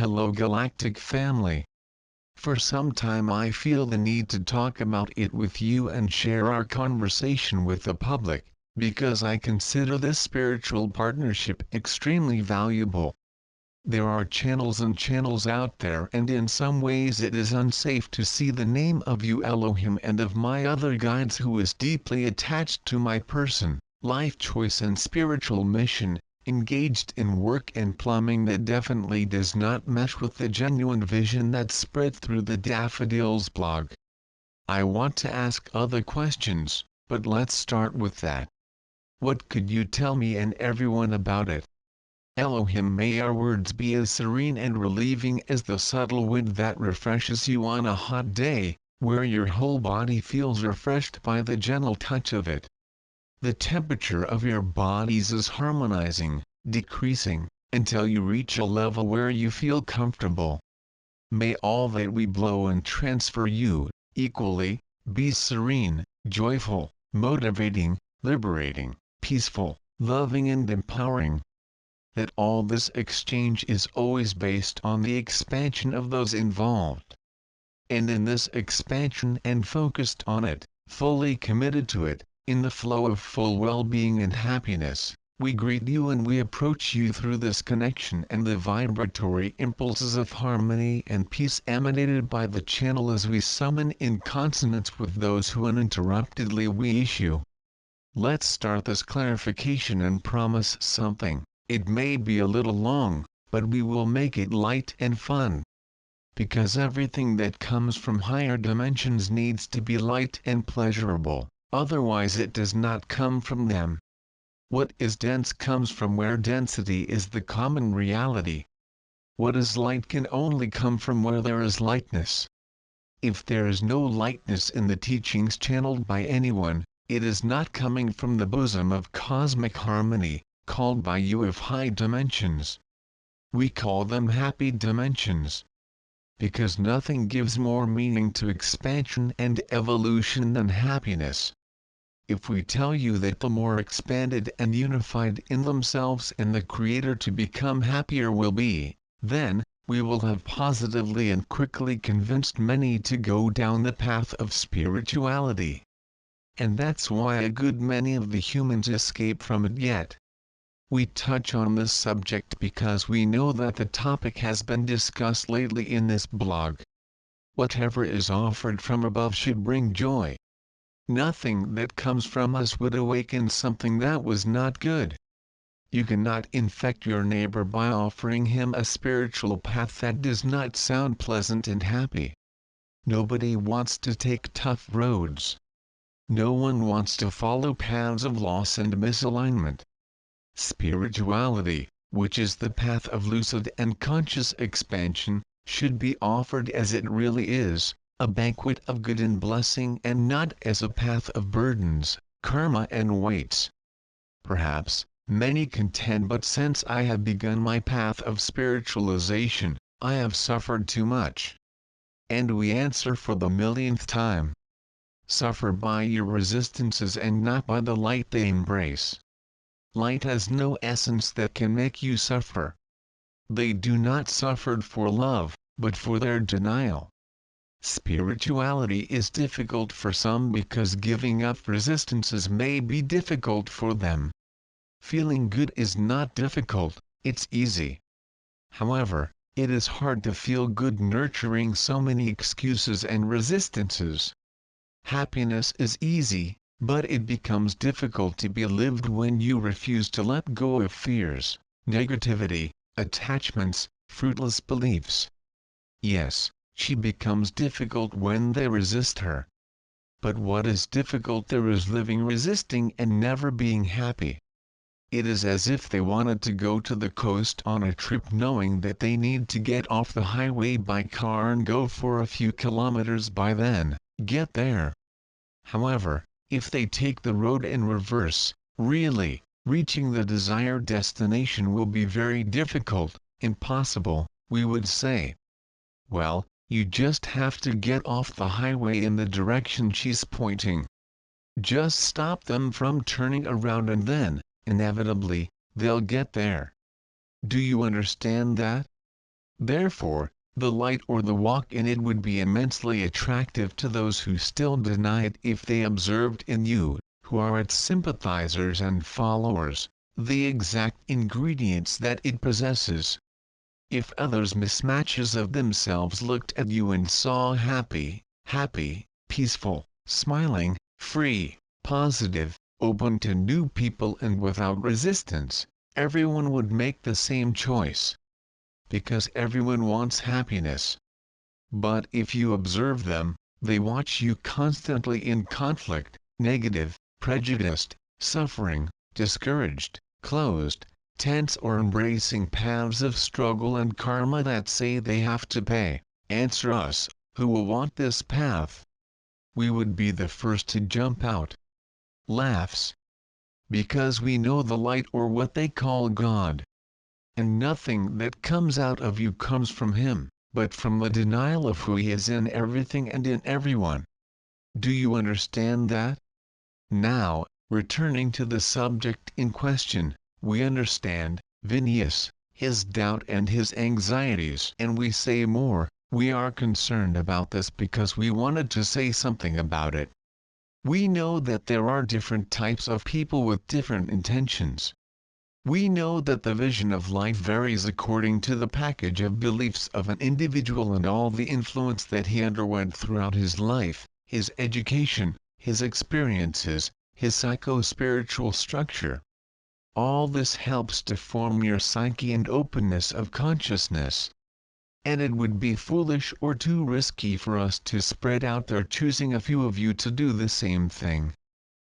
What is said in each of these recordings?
Hello Galactic family. For some time I feel the need to talk about it with you and share our conversation with the public, because I consider this spiritual partnership extremely valuable. There are channels and channels out there, and in some ways it is unsafe to see the name of you Elohim and of my other guides who is deeply attached to my person, life choice and spiritual mission, engaged in work and plumbing that definitely does not mesh with the genuine vision that spread through the Daffodils blog. I want to ask other questions, but let's start with that. What could you tell me and everyone about it? Elohim, may our words be as serene and relieving as the subtle wind that refreshes you on a hot day, where your whole body feels refreshed by the gentle touch of it. The temperature of your bodies is harmonizing, decreasing, until you reach a level where you feel comfortable. May all that we blow and transfer you, equally, be serene, joyful, motivating, liberating, peaceful, loving and empowering. That all this exchange is always based on the expansion of those involved. And in this expansion and focused on it, fully committed to it, in the flow of full well-being and happiness, we greet you and we approach you through this connection and the vibratory impulses of harmony and peace emanated by the channel as we summon in consonance with those who uninterruptedly we issue. Let's start this clarification and promise something. It may be a little long, but we will make it light and fun. Because everything that comes from higher dimensions needs to be light and pleasurable. Otherwise it does not come from them. What is dense comes from where density is the common reality. What is light can only come from where there is lightness. If there is no lightness in the teachings channeled by anyone, it is not coming from the bosom of cosmic harmony, called by you of high dimensions. We call them happy dimensions. Because nothing gives more meaning to expansion and evolution than happiness. If we tell you that the more expanded and unified in themselves and the Creator to become happier will be, then, we will have positively and quickly convinced many to go down the path of spirituality. And that's why a good many of the humans escape from it yet. We touch on this subject because we know that the topic has been discussed lately in this blog. Whatever is offered from above should bring joy. Nothing that comes from us would awaken something that was not good. You cannot infect your neighbor by offering him a spiritual path that does not sound pleasant and happy. Nobody wants to take tough roads. No one wants to follow paths of loss and misalignment. Spirituality, which is the path of lucid and conscious expansion, should be offered as it really is, a banquet of good and blessing and not as a path of burdens, karma and weights. Perhaps, many contend, but since I have begun my path of spiritualization, I have suffered too much. And we answer for the millionth time. Suffer by your resistances and not by the light they embrace. Light has no essence that can make you suffer. They do not suffer for love, but for their denial. Spirituality is difficult for some because giving up resistances may be difficult for them. Feeling good is not difficult, it's easy. However, it is hard to feel good nurturing so many excuses and resistances. Happiness is easy, but it becomes difficult to be lived when you refuse to let go of fears, negativity, attachments, fruitless beliefs. Yes, she becomes difficult when they resist her. But what is difficult there is living resisting and never being happy. It is as if they wanted to go to the coast on a trip knowing that they need to get off the highway by car and go for a few kilometers by then, get there. However, if they take the road in reverse, really, reaching the desired destination will be very difficult, impossible, we would say. Well, you just have to get off the highway in the direction she's pointing. Just stop them from turning around and then, inevitably, they'll get there. Do you understand that? Therefore, the light or the walk in it would be immensely attractive to those who still deny it if they observed in you, who are its sympathizers and followers, the exact ingredients that it possesses. If others mismatches of themselves looked at you and saw happy, peaceful, smiling, free, positive, open to new people and without resistance, everyone would make the same choice. Because everyone wants happiness. But if you observe them, they watch you constantly in conflict, negative, prejudiced, suffering, discouraged, closed, tense or embracing paths of struggle and karma that say they have to pay. Answer us, who will want this path? We would be the first to jump out. Laughs. Because we know the light or what they call God. And nothing that comes out of you comes from Him, but from the denial of who He is in everything and in everyone. Do you understand that? Now, returning to the subject in question, we understand, Vinicius, his doubt and his anxieties. And we say more, we are concerned about this because we wanted to say something about it. We know that there are different types of people with different intentions. We know that the vision of life varies according to the package of beliefs of an individual and all the influence that he underwent throughout his life, his education, his experiences, his psycho-spiritual structure. All this helps to form your psyche and openness of consciousness. And it would be foolish or too risky for us to spread out there choosing a few of you to do the same thing.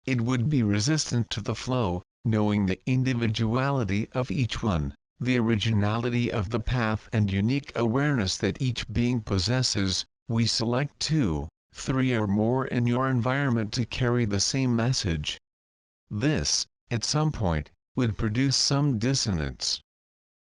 It would be resistant to the flow. Knowing the individuality of each one, the originality of the path and unique awareness that each being possesses, we select 2, 3 or more in your environment to carry the same message. This, at some point, would produce some dissonance.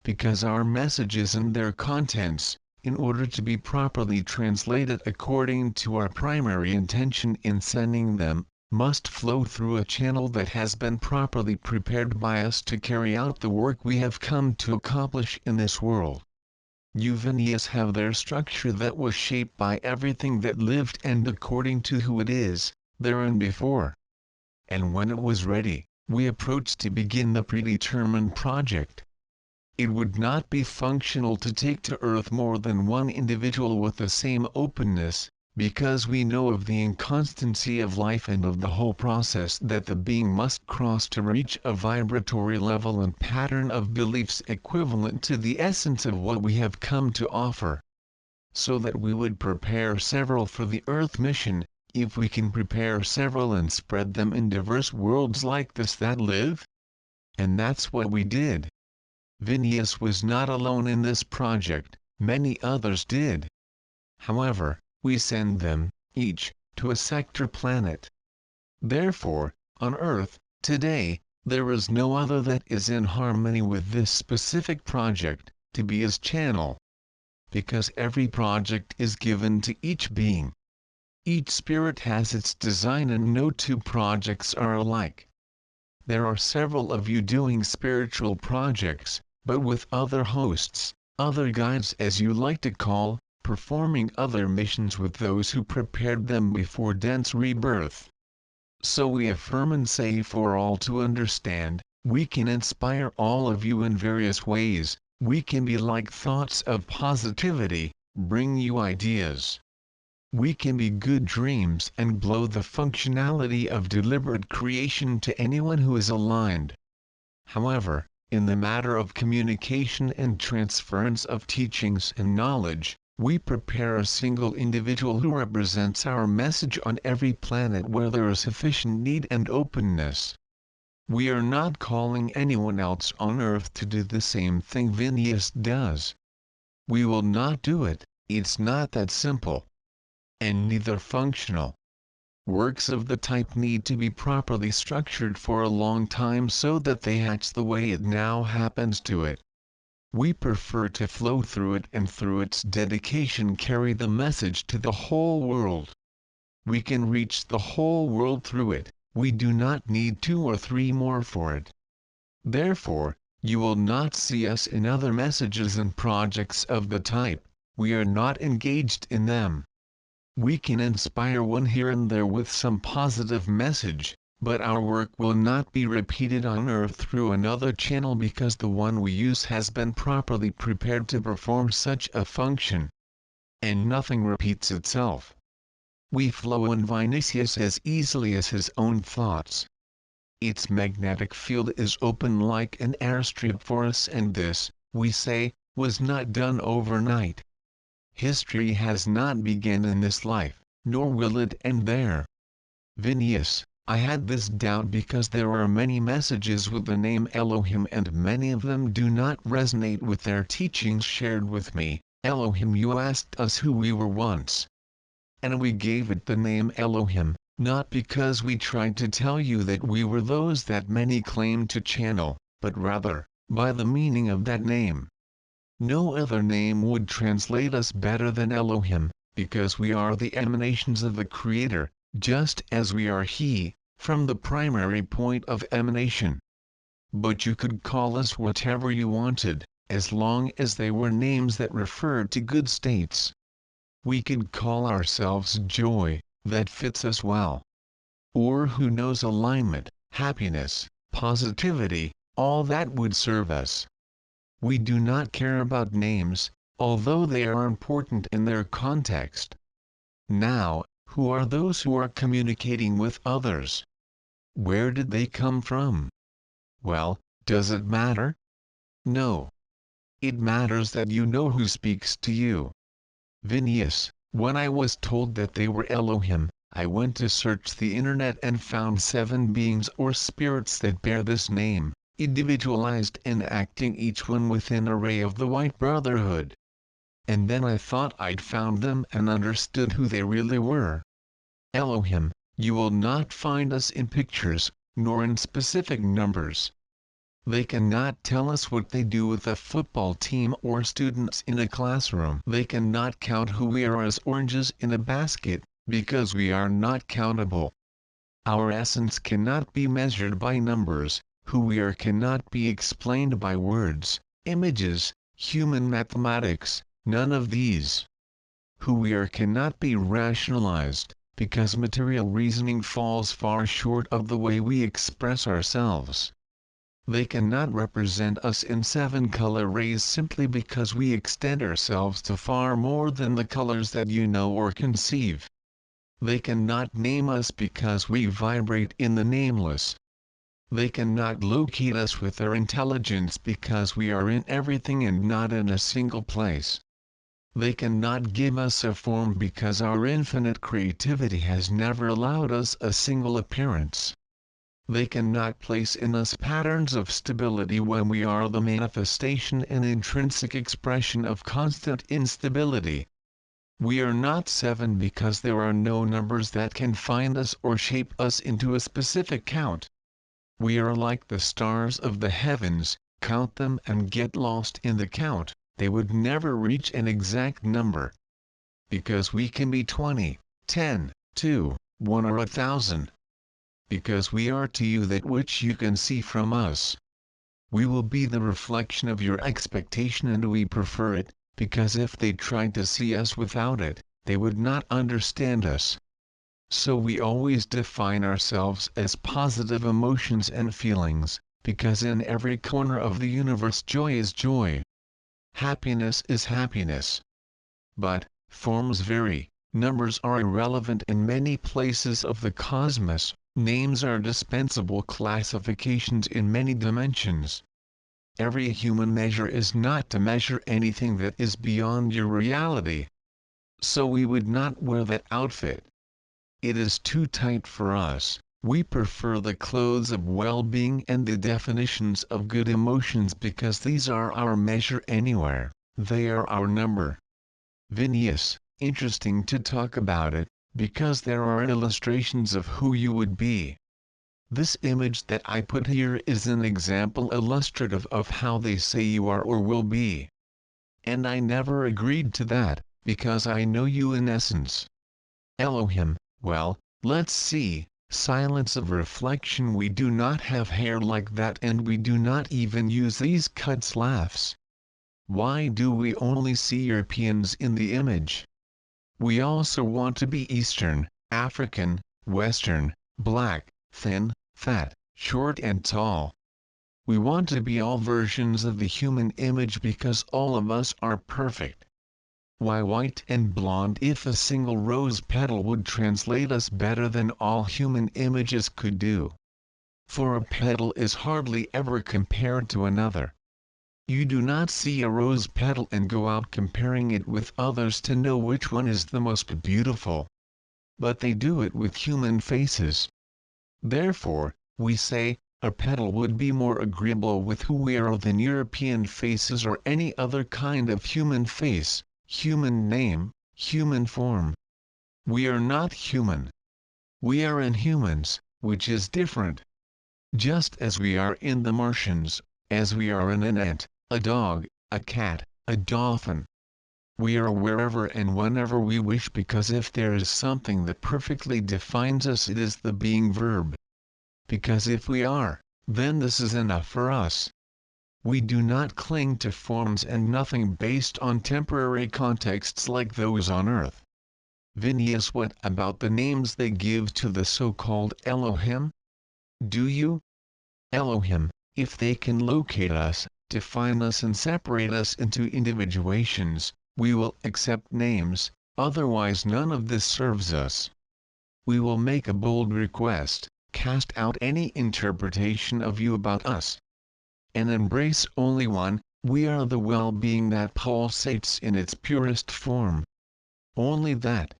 Because our messages and their contents, in order to be properly translated according to our primary intention in sending them, must flow through a channel that has been properly prepared by us to carry out the work we have come to accomplish in this world. You Vinicius have their structure that was shaped by everything that lived and according to who it is, there and before. And when it was ready, we approached to begin the predetermined project. It would not be functional to take to Earth more than one individual with the same openness, because we know of the inconstancy of life and of the whole process that the being must cross to reach a vibratory level and pattern of beliefs equivalent to the essence of what we have come to offer. So that we would prepare several for the Earth mission, if we can prepare several and spread them in diverse worlds like this that live. And that's what we did. Vinicius was not alone in this project, many others did. However, we send them, each, to a sector planet. Therefore, on Earth, today, there is no other that is in harmony with this specific project, to be his channel. Because every project is given to each being. Each spirit has its design and no 2 projects are alike. There are several of you doing spiritual projects, but with other hosts, other guides as you like to call, performing other missions with those who prepared them before dense rebirth. So we affirm and say for all to understand, we can inspire all of you in various ways, we can be like thoughts of positivity, bring you ideas. We can be good dreams and blow the functionality of deliberate creation to anyone who is aligned. However, in the matter of communication and transference of teachings and knowledge, we prepare a single individual who represents our message on every planet where there is sufficient need and openness. We are not calling anyone else on Earth to do the same thing Vinicius does. We will not do it, it's not that simple. And neither functional. Works of the type need to be properly structured for a long time so that they hatch the way it now happens to it. We prefer to flow through it and through its dedication carry the message to the whole world. We can reach the whole world through it, we do not need 2 or 3 more for it. Therefore, You will not see us in other messages and projects of the type. We are not engaged in them. We can inspire one here and there with some positive message, but our work will not be repeated on Earth through another channel because the one we use has been properly prepared to perform such a function. And nothing repeats itself. We flow in Vinicius as easily as his own thoughts. Its magnetic field is open like an airstrip for us, and this, we say, was not done overnight. History has not begun in this life, nor will it end there. Vinicius, I had this doubt because there are many messages with the name Elohim and many of them do not resonate with their teachings shared with me. Elohim, you asked us who we were once. And we gave it the name Elohim, not because we tried to tell you that we were those that many claim to channel, but rather, by the meaning of that name. No other name would translate us better than Elohim, because we are the emanations of the Creator, just as we are He, from the primary point of emanation. But you could call us whatever you wanted, as long as they were names that referred to good states. We could call ourselves joy, that fits us well. Or who knows, alignment, happiness, positivity, all that would serve us. We do not care about names, although they are important in their context. Now, who are those who are communicating with others? Where did they come from? Well, does it matter? No. It matters that you know who speaks to you. Vinicius, when I was told that they were Elohim, I went to search the internet and found 7 beings or spirits that bear this name, individualized and acting each one within a ray of the White Brotherhood. And then I thought I'd found them and understood who they really were. Elohim, you will not find us in pictures, nor in specific numbers. They cannot tell us what they do with a football team or students in a classroom. They cannot count who we are as oranges in a basket, because we are not countable. Our essence cannot be measured by numbers, who we are cannot be explained by words, images, human mathematics, none of these. Who we are cannot be rationalized, because material reasoning falls far short of the way we express ourselves. They cannot represent us in 7 color rays simply because we extend ourselves to far more than the colors that you know or conceive. They cannot name us because we vibrate in the nameless. They cannot locate us with their intelligence because we are in everything and not in a single place. They cannot give us a form because our infinite creativity has never allowed us a single appearance. They cannot place in us patterns of stability when we are the manifestation and intrinsic expression of constant instability. We are not 7 because there are no numbers that can find us or shape us into a specific count. We are like the stars of the heavens, count them and get lost in the count, they would never reach an exact number. Because we can be 20, 10, 2, 1 or 1,000. Because we are to you that which you can see from us. We will be the reflection of your expectation, and we prefer it, because if they tried to see us without it, they would not understand us. So we always define ourselves as positive emotions and feelings, because in every corner of the universe joy is joy. Happiness is happiness. But, forms vary, numbers are irrelevant in many places of the cosmos. Names are dispensable classifications in many dimensions. Every human measure is not to measure anything that is beyond your reality. So we would not wear that outfit. It is too tight for us. We prefer the clothes of well-being and the definitions of good emotions because these are our measure anywhere, they are our number. Vinicius, interesting to talk about it, because there are illustrations of who you would be. This image that I put here is an example illustrative of how they say you are or will be. And I never agreed to that, because I know you in essence. Elohim, well, let's see, silence of reflection. We do not have hair like that, and we do not even use these cuts laughs. Why do we only see Europeans in the image? We also want to be Eastern, African, Western, black, thin, fat, short and tall. We want to be all versions of the human image because all of us are perfect. Why white and blonde if a single rose petal would translate us better than all human images could do? For a petal is hardly ever compared to another. You do not see a rose petal and go out comparing it with others to know which one is the most beautiful. But they do it with human faces. Therefore, we say, a petal would be more agreeable with who we are than European faces or any other kind of human face, human name, human form. We are not human. We are Inhumans, which is different. Just as we are in the Martians, as we are in an ant, a dog, a cat, a dolphin. We are wherever and whenever we wish, because if there is something that perfectly defines us, it is the being verb. Because if we are, then this is enough for us. We do not cling to forms and nothing based on temporary contexts like those on earth. Phineas, what about the names they give to the so-called Elohim? Do you? Elohim, if they can locate us, define us and separate us into individuations, we will accept names, otherwise none of this serves us. We will make a bold request, cast out any interpretation of you about us, and embrace only one. We are the well-being that pulsates in its purest form. Only that.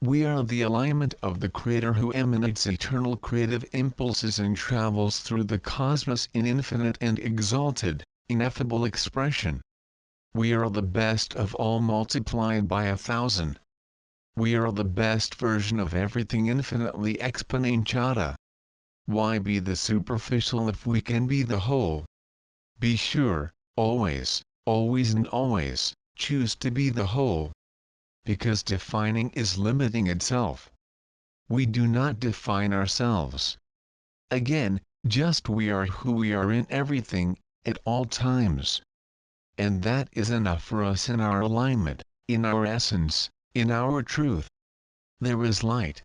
We are the alignment of the Creator who emanates eternal creative impulses and travels through the cosmos in infinite and exalted, ineffable expression. We are the best of all multiplied by 1,000. We are the best version of everything infinitely exponentiata. Why be the superficial if we can be the whole? Be sure, always, always and always, choose to be the whole. Because defining is limiting itself. We do not define ourselves. Again, just we are who we are in everything, at all times. And that is enough for us in our alignment, in our essence, in our truth. There is light,